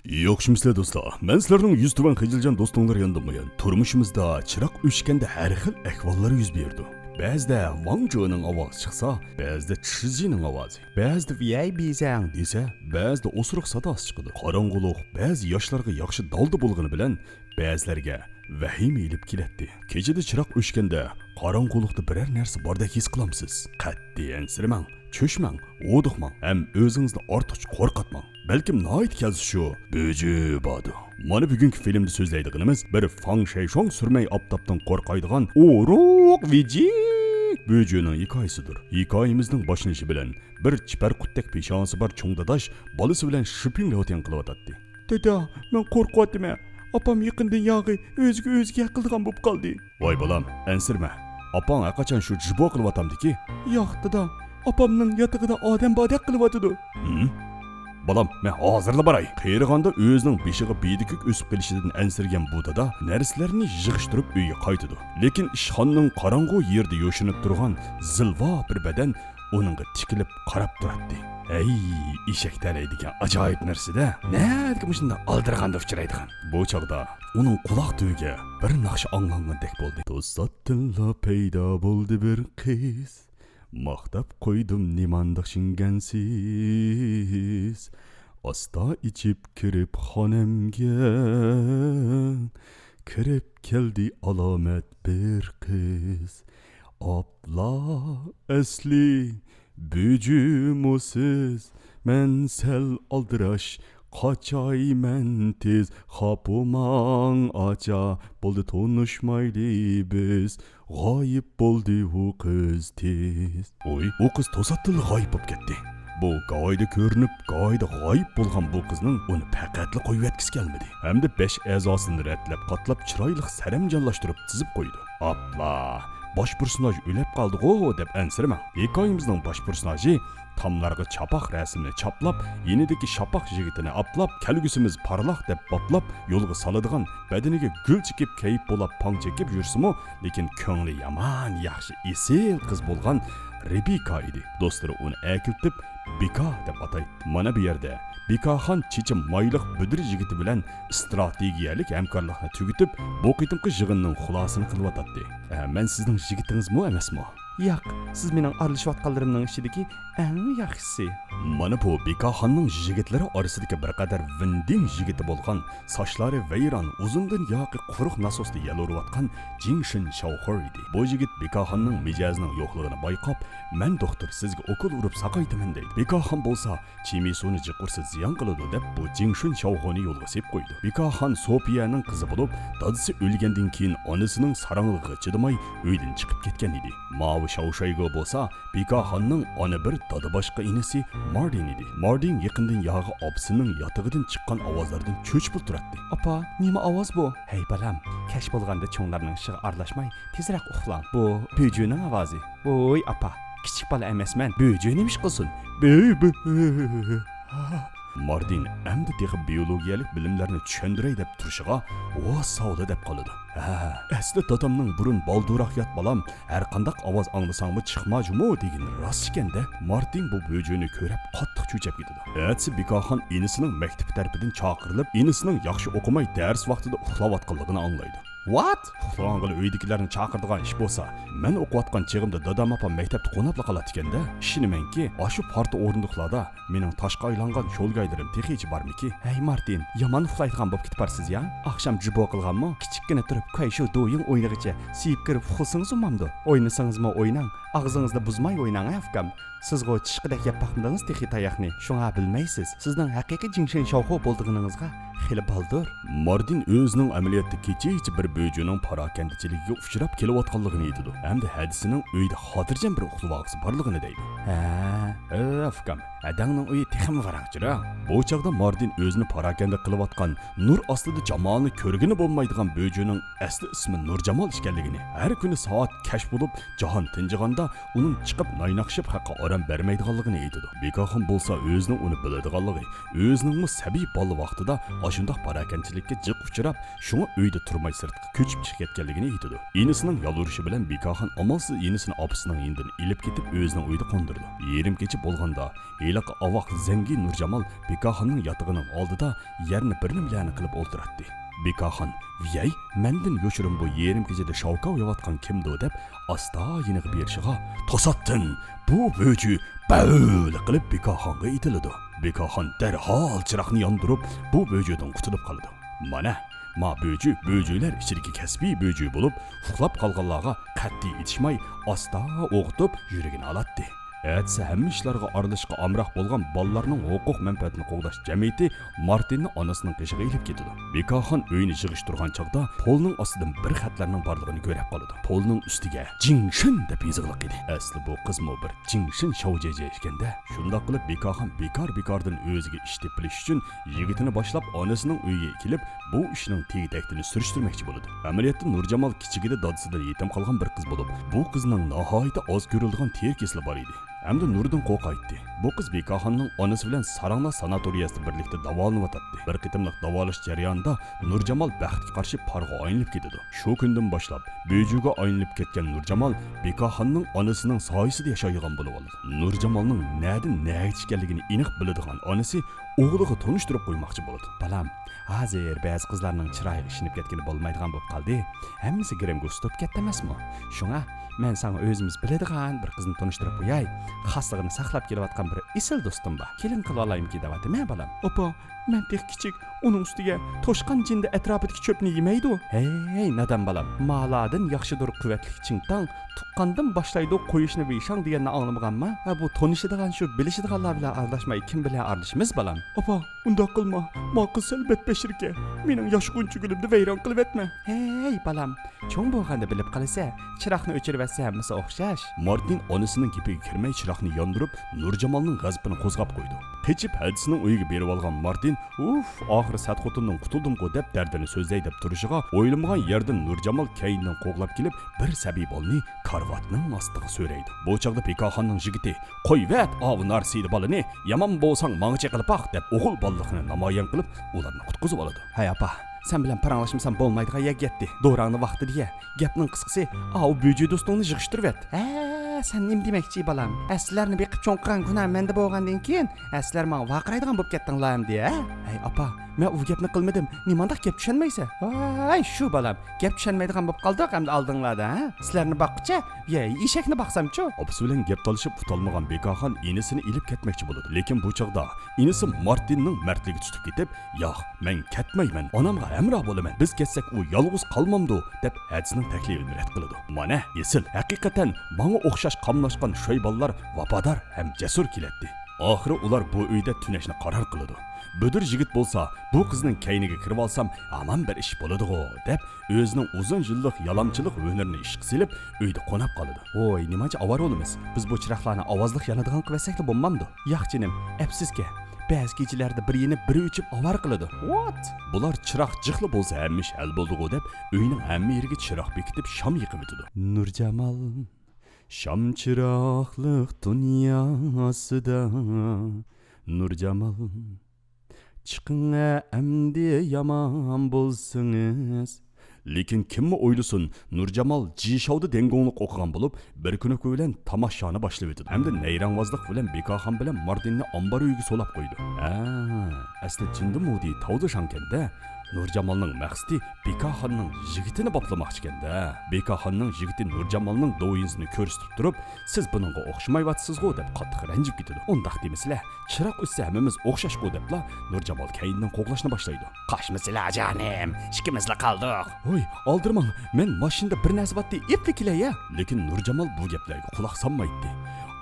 Yo'qshimizlar do'stlar. Men sizlarning 100 tuban qiyiljan do'stinglar yondaman. Turmushimizda chiroq o'chganda har xil ahvollar yuz berdi. Ba'zida Wang Zhouning ovozi chiqsa, ba'zida Chizining ovozi, ba'zida Vay Bizang desa, ba'zida o'sriq sadosi chiqadi. Qorong'ulik ba'zi yoshlarga yaxshi dalda bo'lgani bilan ba'zilarga vahima ilib keladi. Kechada chiroq o'chganda qorong'ulikda biror narsa bordek his qilamsiz. Qat'iy ansirmang, cho'shmang, o'diqmang, ham o'zingizni ortiqcha qo'rqatmang. Balkim noit kelsi shu bo'ji bodu. Mana bugungi filmda so'zlaydiganimiz bir Fang Shaishong surmay oftobdan qo'rqaydigan o'roq vijik bo'jining hikoyasidir. Hikoyamizning boshlanishi bilan bir chipar qutdak peshonasi bor cho'ng dadash bolasi bilan shoppinglayotgan qilyotdi. Dada, men qo'rqyapman. Opam yaqindan yog'i o'ziga qildigan bo'lib qoldi. Voy bolam, ansirma. Opang qachon shu jibo qilyapamdiki? Yo'q dada, opamning yotig'ida odam bodaq qilyotdi. Balam, men hozirla baray. Qeyrig'anda o'zining beshiga beydikuk o'sib kelishidan ansirgan bu dada narsalarni yig'ishtirib uyga qaytadi. Lekin ishxonning qorong'u yerda yo'shinib turgan zilvo bir badan uningga tikilib qarab turadi. Ey, eshaklar deydigan ajoyib narsa-da. Nega shunday aldirganda uchraydigan? Bu chog'da uning quloq tuyiga bir naqsh anglangandek bo'ldi. To'satdinla paydo bo'ldi bir qiz. Maqtab qo'ydim nimandaq shingansiz. Asta ichib kirib xonamga, kirib keldi alomat bir qiz. Abla asli bücümüsüz, men sel aldiraş qaçaymen tez. Xapumang aca boldu tonuşmaydı biz, g'oyib bo'ldi u qiz tez. Oy, u qiz to'satdan g'oyib bo'lib ketdi. Bu g'oyda ko'rinib, g'oyda g'oyib bo'lgan bu qizning uni faqatli qo'yib yetkisi kelmadi. Hamda 5 a'zosini ratlab, qatlab, chiroyli saramjonlashtirib tizib qo'ydi. Abla, bosh personaj o'lib qoldi-ku deb ansirmang. Hikoyamizning bosh personaji tamlarga chapaq rasmini chaplab, yenidagi shapaq yigitini aplab, kelgusimiz parlaq deb boplab, yo'lga soladigan, badaniga gul chekib, kayib bo'lib, pang chekib yursimi, lekin ko'ngli yomon, yaxshi, esil qiz bo'lgan Rebeka edi. Do'stlari uni akiltib Bika deb ataydi. Mana bu yerda Bikaxon chechim mayliq budir yigiti bilan strategiyalik hamkorlikni tugitib, bu qitimqi yig'inning xulosini qilyotdi. Men sizning yigitingizmi emasmi? Yo'q, siz mening aralashayotganlarimning ichidagi eng yaxshisi. Mana bu Bikaxonning yigitlari orasidagi bir qadar vinding yigiti bo'lgan, sochlari vayron, uzundan yoqi quruq nasosda yalurayotgan Jingshin Shaohor edi. Bu yigit Bikaxonning mijozining yo'qligini bayqab, "Men doktor, sizga okul urib saqaytaman" deydi. Bikaxon bo'lsa, chimi suvni jiqursa ziyon qiladi deb bu Jingshin Shaohorni yo'lga sepib qo'ydi. Bikaxon Sofiyaning qizi bo'lib, dadasi o'lgandan keyin onasining sarangligiga chidamay uydan chiqib ketgan edi. Shaoshaygo bo'lsa, Bikaxonning ona bir dada boshqa inisi Mardin edi. Mardin yaqindan yog'i opsining yotig'idan chiqqan ovozlardan cho'chib turadi. Opa, nima ovoz bu? Hey balam, kash bo'lganda cho'nglarning ishiga aralashmay, tezroq uxlang. Bu bo'jining ovozi. Voy apa, kichik bola emasman. Bo'ji nima ish qilsin? Mardin hamda texnik biologiyalik bilimlarni tushundiray deb turishiga o savdo deb qoladi. Asli dadamning burun balduroq yot balam, har qanday ovoz anglasangmi chiqmajumu degan rost ekanda. Mardin bu bo'jini ko'rib qattiq cho'chib ketadi. Atsi Bikaxon inisining maktab tarafidan chaqirilib, inisining yaxshi o'qimay dars vaqtida uxlayotganligini anglaydi. What? Uxlag'anlar uydagilarni chaqirdigan ish bo'lsa, men o'qiyotgan chig'imda dadam opam maktabda qo'nab qoladi ekanda. Ishonamanki, shu parta o'rindiqlarda mening toshqa aylangan sho'lgaylarim texichi bormiki? Hey Martin, yomon uxlaydigan bo'lib ketibsiz ya? Oqshom jibo qilganmi? Kichikkina turib, qo'y shu do'ying o'ynagicha siyib kirib uxlasangiz umamdi. O'ynasangizmi o'ynang, og'zingizni buzmay o'ynang afkam. Sizga chiqidek yeb baxmdingiz texi tayoqni. Shunga bilmaysiz. Sizning haqiqiy Jingshin Shaohor bo'lganingizga xili baldur. Mardin o'zining amaliyotda kecha bir bo'jining parokandichiligiga uchrab kelayotganligini aytadi. Hamda hadisining uyda xotirjam bir uxlavog'isi borligini deydi. Afkam, adangning uyi texmi varaqchira. Bu chaqda Mardin o'zini parakanda qilayotgan nur ostida jamolni ko'rgini bo'lmaydigan bo'jining asli ismi Nurjamol ekanligini, har kuni soat kashf bo'lib, jahon tinjiganda uning chiqib naynaqshib haqqa baram bermaydiganligini aytadi. Bekaxon bo'lsa o'zining uni biladiganligi, o'zining sabiy bola vaqtida ashundoq parakanchilikka jiq uchrab, shunga uyda turmay sirtqa ko'chib chiqib ketganligini aytadi. Inisining yolurishi bilan Bekaxon amalsiz inisini opasining indidan ilib ketib o'zining uyida qondirdi. Yerim kechi bo'lganda, eliq avoq zangi Nurjamol Bekaxonning yotog'ining oldida yerni birni bilan qilib o'ltiradi. Bekaxon, "Viyay, mendan yo'shirim bu yerim kechada shavka o'yayotgan kimdi?" deb asta yiniq berishiga, "To'satdin, bu bo'ji baul qilib Bekaxonga itiladi." Bekaxon darhol chiroqni yondirib, bu bo'jidan qutulib qoldi. Mana bo'jilar ichidagi kasbiy bo'ji bo'lib, uxlab qolganlarga qat'iy etishmay, asta o'qitib yuragini alatdi. Әтсі әмі işlarga aralashishga amroq bo'lgan bolalarning huquq manfaatini qo'g'dash jamiyati Martinni onasining qishiga ilib ketadi. Bekaxon uyini yig'ishtirgan chaqda polning ostidan bir xatlarning borligini ko'rib qoladi. Polning ustiga Jingshin deb yozilgan edi. Asli bu qizmi bir Jingshin Shoujeje ekanda. Shundoq qilib Bekaxon bekor-bekordan o'ziga ish tepilish uchun yigitini boshlab onasining uyiga kelib, bu ishning tegdaktini surishtirmoqchi bo'ladi. Amaliyotda Nurjamol kichigida dadasidan yetim qolgan bir qiz bo'lib, bu qizning nihoyatda oz ko'rilgan ter kesli bor edi. Әмді Нұрдың қоқ айтты. Бұл қыз Бекаханның онысы білен Сараңла санаториясында бірлікте давалынып ататты. Bir qitimliq davalış jarayonida Nurjamol baxtga qarshi parga aylanib ketadi. Shu kundan boshlab Böjuga aylanib ketgan Nurjamol Bekaxonning onasining soyasida yashaydigan bo'lib oladi. Nurjamolning na'dan na'ga chiqqanligini aniq biladigan onasi o'g'liga tanishtirib qo'ymoqchi bo'ladi. Balam, hozir ba'zi qizlarning chiroyiga ishinib ketgani bo'lmaydigan bo'lib qoldi. Hammasi girimga ustib ketdi emasmi? Shunga men sana o'zimiz biladigan bir qizni tanishtirib qo'yay. Xosligini saqlab kelayotgan bir isil do'stim bor. Kelin qilib olaymi deyapti, men balam. Opa, men tek kichik uning ustiga toshqan jinda atrofidagi cho'pni yemaydi. Hey, nadan balam. Maladin yaxshidir quvvatli chingtang, tuqqandan boshlaydi qo'yishni beshang deganni anglamaganman. Va bu tanishadigan shu bilishadiganlar bilan aralashmay kim bilan aralashimiz balam? Opa, undoq qilma. Ma qiz albat bashirga. Mening yosh qunchugulimni vayron qilib etma. Hey, balam. Cho'ng bo'lganda bilib qolsa, chiroqni o'chirib etsa hammasi o'xshash. Martin onasining gapiga kirmay chiroqni yondirib, Nurjamolning g'azabini qo'zg'ab qo'ydi. Qechib hadisining uyiga berib olgan Martin, oxiri sat xotindan qutuldim-ku deb dardini so'zlay deb turishiga, o'ylamgan yerdan Nurjamol kayindan qo'g'lab kelib, bir sabiy bolni karvatning ostiga so'raydi. Bu chaqda Bekaxonning yigiti, "Qo'yvat, avnar siydi bolani, yomon bo'lsang mangchi qilib baq" deb o'g'il bolligini namoyon qilib, ularni qutqizib oladi. "Hay apa, sen bilan paranglashmasam bo'lmaydigan yer ketdi. Do'rangni vaqti deya. Gapning qisqasi, "Av bo'ji do'stingni yig'ishtirib et." Sen nim demoqchi balam? Aslarni beqib cho'nqigan kunam menda bo'lgandan keyin aslar menga vaqiraydigan bo'lib ketdinglar deya. Hey apa, men u gapni qilmadim. Nimandaq gap tushunmaysa? Ay, shu balam. Gap tushunmaydigan bo'lib qoldik hamda oldinglarda, ha? Sizlarni boqqicha, eshakni boqsam-chu. Opasi bilan gap talishib tutolmagan Bekaxon inisini ilib ketmoqchi bo'ladi. Lekin bu chaqda inisi Martinning mardligi tutib ketib, "Yo'q, men ketmayman. Onamga amro bo'laman. Biz ketsak u yolg'iz qolmamdi" deb hadisining taklifini rad qiladi. Mana, esil, haqiqatan menga o'xshash qamlashgan shoy bolalar vafodor ham jasur keladi. Oxiri ular bu uyda tunashni qaror qiladi. Bödir yigit bo'lsa, bu qizning kayniga kirib olsam, aman bir ish bo'ladi-ku deb o'zining uzun yillik yalamchilik hunarini ishga silib, uyda qonab qoladi. Voy, nimacha avar bo'lamiz? Biz bu chiroqlarni ovozliq yanadigan qilsaklar bo'lmamdi. Yo'q jinim, afsuski. Ba'zi kechalarda bir yeni biri o'chib avar qiladi. What? Bular chiroq jiqli bo'lsa hammish hal bo'ldi-ku deb uyning hamma yeriga chiroq bekitib sham yiqib o'tadi. Nurjamol Şam çıraklık dünyasıda Nurjamol çıkın emdi yaman bolsınız. Lekin kimmi o'ylasin, Nurjamol Jishovda dengonliq o'qigan bo'lib, bir kuni bilan tamoshani boshlab o'tdi. Hamda nayrangvozlik bilan Bekaxon bilan Martinni ombar uyiga solab qo'ydi. Asli jinda mudi tavdi shankanda Nurjamolning maqsadi Bekaxonning yigitini boplamoqchi ekanda. Bekaxonning yigiti Nurjamolning do'yinsini ko'rsatib turib, "Siz buningga o'xshamayapsiz-ku" deb qattiq ranjib ketadi. Undaq demisizlar, chiroq o'ssa hammamiz o'xshash-ku debla Nurjamol kayindan qo'g'lashni boshlaydi. "Qo'shmisizlar jonim, ikkimizla qoldik." "Voy, oldirmang, men mashinada bir narsa botdi, epli kelay-ya." Lekin Nurjamol bu gaplarga quloq solmaydi.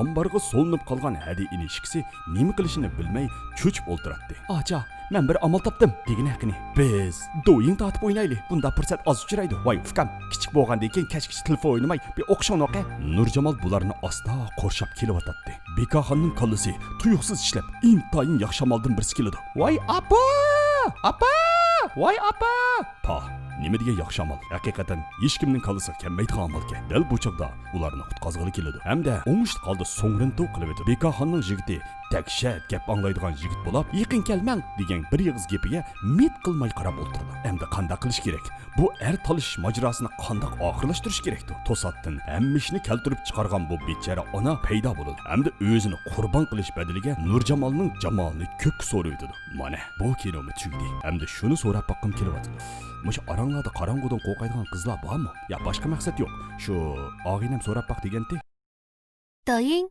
Ambarga solinib qolgan hadi inishkisi nima qilishini bilmay cho'chib o'ltiradi. "Acha, men bir amal topdim" degan haqini. "Biz do'ying tatib o'ynaylik. Bunda fursat oz uchraydi. Voy, ufkam, kichik bo'lgandan keyin kechki telefon o'ynamay, bir o'qishon o'qi." Nurjamol bularni asta qo'rshab kelyotdi. Bekaxonning kallasi tuyuqsiz ishlab, intayin yaxshi amaldan birisi keladi. "Voy, apa! Apa! Voy, apa!" "Pa, nima degan yaxshi amal. Haqiqatan hech kimning kallasiga kelmaydigan amalga. Dal bu chaqda ularni qutqazg'ili keladi. Hamda o'ngishli holda so'ngrintu qilib o'tadi. Bekaxonning yigiti dahshat gap anglaydigan yigit bo'lib, yaqin kelmang degan bir yig'iz gapiga mit qilmay qarab o'tirdi. Hamda qanday qilish kerak? Bu er talish majrosini qanday oxirlashtirish kerakdi? To'satdan hamma ishni keltirib chiqargan bu bechara ona paydo bo'ladi. Hamda o'zini qurbon qilish badaliga Nurjamolning jamolini ko'k so'raydi. Mana bu kinomi tugdi. Hamda shuni so'rab boqqim kelyapti. Mush aranglarda qorong'udan qo'rqadigan qizlar bormi? Ya boshqa maqsad yo'q. Shu og'inam so'rab boq deganda. 抖音